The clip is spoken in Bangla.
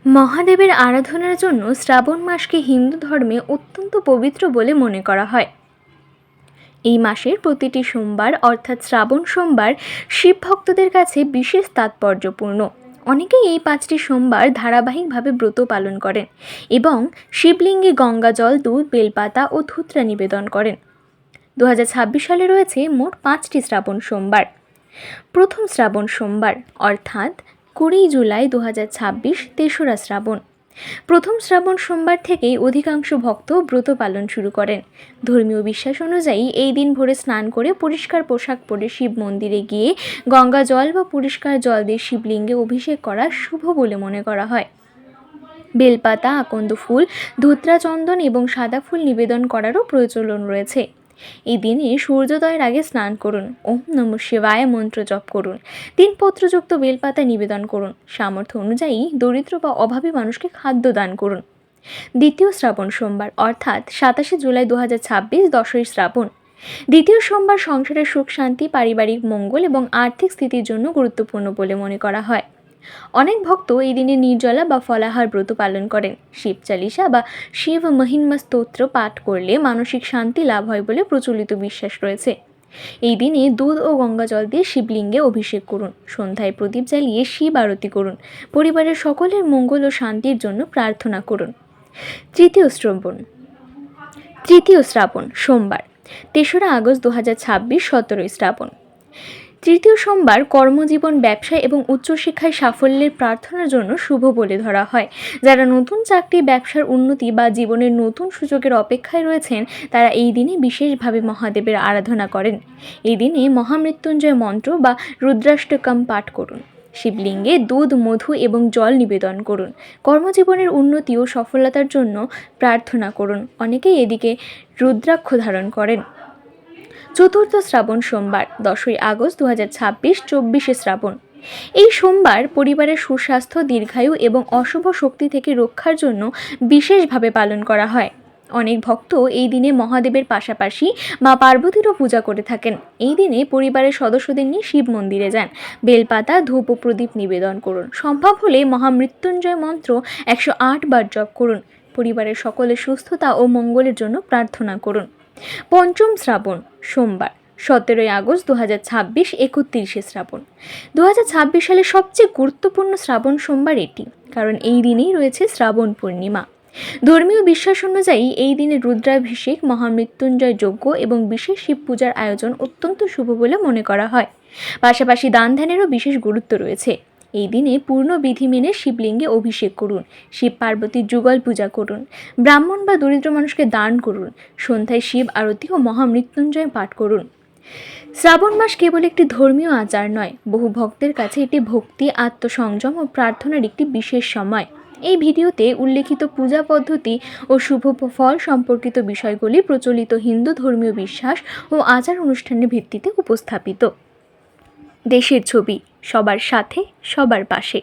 মহাদেবের আরাধনার জন্য শ্রাবণ মাসকে হিন্দু ধর্মে অত্যন্ত পবিত্র বলে মনে করা হয়। এই মাসের প্রতিটি সোমবার অর্থাৎ শ্রাবণ সোমবার শিব ভক্তদের কাছে বিশেষ তাৎপর্যপূর্ণ। অনেকেই এই 5টি সোমবার ধারাবাহিকভাবে ব্রত পালন করেন এবং শিবলিঙ্গে গঙ্গা জল, দুধ, বেলপাতা ও ধূত্রা নিবেদন করেন। 2026 সালে রয়েছে মোট 5টি শ্রাবণ সোমবার। প্রথম শ্রাবণ সোমবার অর্থাৎ 20 জুলাই 2026 তেসরা শ্রাবণ। প্রথম শ্রাবণ সোমবার থেকেই অধিকাংশ ভক্ত ব্রত পালন শুরু করেন। ধর্মীয় বিশ্বাস অনুযায়ী এই দিন ভোরে স্নান করে পরিষ্কার পোশাক পরে শিব মন্দিরে গিয়ে গঙ্গা জল বা পরিষ্কার জল দিয়ে শিবলিঙ্গে অভিষেক করা শুভ বলে মনে করা হয়। বেলপাতা, আকন্দ ফুল, ধূত্রা, চন্দন এবং সাদা ফুল নিবেদন করারও প্রচলন রয়েছে। এই দিনে সূর্যোদয়ের আগে স্নান করুন, ওম নমঃ শিবায় মন্ত্র জপ করুন, 3 পত্রযুক্ত বেলপাতা নিবেদন করুন, সামর্থ্য অনুযায়ী দরিদ্র বা অভাবী মানুষকে খাদ্য দান করুন। দ্বিতীয় শ্রাবণ সোমবার অর্থাৎ 27 জুলাই 2026 10ই শ্রাবণ। দ্বিতীয় সোমবার সংসারের সুখ শান্তি, পারিবারিক মঙ্গল এবং আর্থিক স্থিতির জন্য গুরুত্বপূর্ণ বলে মনে করা হয়। অনেক ভক্ত এই দিনে নির্জলা বা ফলাহার ব্রত পালন করেন। শিব চালিসা বা শিব মহিম্মা স্তোত্র পাঠ করলে মানসিক শান্তি লাভ হয় বলে প্রচলিত বিশ্বাস রয়েছে। এই দিনে দুধ ও গঙ্গা জল দিয়ে শিবলিঙ্গে অভিষেক করুন, সন্ধ্যায় প্রদীপ জ্বালিয়ে শিব আরতি করুন, পরিবারের সকলের মঙ্গল ও শান্তির জন্য প্রার্থনা করুন। তৃতীয় শ্রাবণ সোমবার 3রা আগস্ট 2026 17ই শ্রাবণ। তৃতীয় সোমবার কর্মজীবন, ব্যবসা এবং উচ্চশিক্ষায় সাফল্যের প্রার্থনার জন্য শুভ বলে ধরা হয়। যারা নতুন চাকরি, ব্যবসার উন্নতি বা জীবনের নতুন সুযোগের অপেক্ষায় রয়েছেন তারা এই দিনে বিশেষভাবে মহাদেবের আরাধনা করেন। এই দিনে মহামৃত্যুঞ্জয় মন্ত্র বা রুদ্রাষ্টকম পাঠ করুন, শিবলিঙ্গে দুধ, মধু এবং জল নিবেদন করুন, কর্মজীবনের উন্নতি ও সফলতার জন্য প্রার্থনা করুন। অনেকেই এদিকে রুদ্রাক্ষ ধারণ করেন। চতুর্থ শ্রাবণ সোমবার 10ই আগস্ট 2026 24শে শ্রাবণ। এই সোমবার পরিবারের সুস্বাস্থ্য, দীর্ঘায়ু এবং অশুভ শক্তি থেকে রক্ষার জন্য বিশেষভাবে পালন করা হয়। অনেক ভক্ত এই দিনে মহাদেবের পাশাপাশি মা পার্বতীরও পূজা করে থাকেন। এই দিনে পরিবারের সদস্যদের নিয়ে শিব মন্দিরে যান, বেলপাতা, ধূপ ও প্রদীপ নিবেদন করুন। সম্ভব হলে মহামৃত্যুঞ্জয় মন্ত্র 108 বার জপ করুন। পরিবারের সকলের সুস্থতা ও মঙ্গলের জন্য প্রার্থনা করুন। পঞ্চম শ্রাবণ সোমবার 17ই আগস্ট 2026 31শে শ্রাবণ। 2026 সালের সবচেয়ে গুরুত্বপূর্ণ শ্রাবণ সোমবার এটি, কারণ এই দিনেই রয়েছে শ্রাবণ পূর্ণিমা। ধর্মীয় বিশ্বাস অনুযায়ী এই দিনে রুদ্রাভিষেক, মহামৃত্যুঞ্জয় যজ্ঞ এবং বিশেষ শিব পূজার আয়োজন অত্যন্ত শুভ বলে মনে করা হয়। পাশাপাশি দান ধ্যানেরও বিশেষ গুরুত্ব রয়েছে। এই দিনে পূর্ণ বিধি মেনে শিবলিঙ্গে অভিষেক করুন, শিব পার্বতীর যুগল পূজা করুন, ব্রাহ্মণ বা দরিদ্র মানুষকে দান করুন, সন্ধ্যায় শিব আরতি ও মহামৃত্যুঞ্জয় পাঠ করুন। শ্রাবণ মাস কেবল একটি ধর্মীয় আচার নয়, বহু ভক্তের কাছে এটি ভক্তি, আত্মসংযম ও প্রার্থনার একটি বিশেষ সময়। এই ভিডিওতে উল্লেখিত পূজা পদ্ধতি ও শুভ ফল সম্পর্কিত বিষয়গুলি প্রচলিত হিন্দু ধর্মীয় বিশ্বাস ও আচার অনুষ্ঠানের ভিত্তিতে উপস্থাপিত। দেশের ছবি, সবার সাথে, সবার পাশে।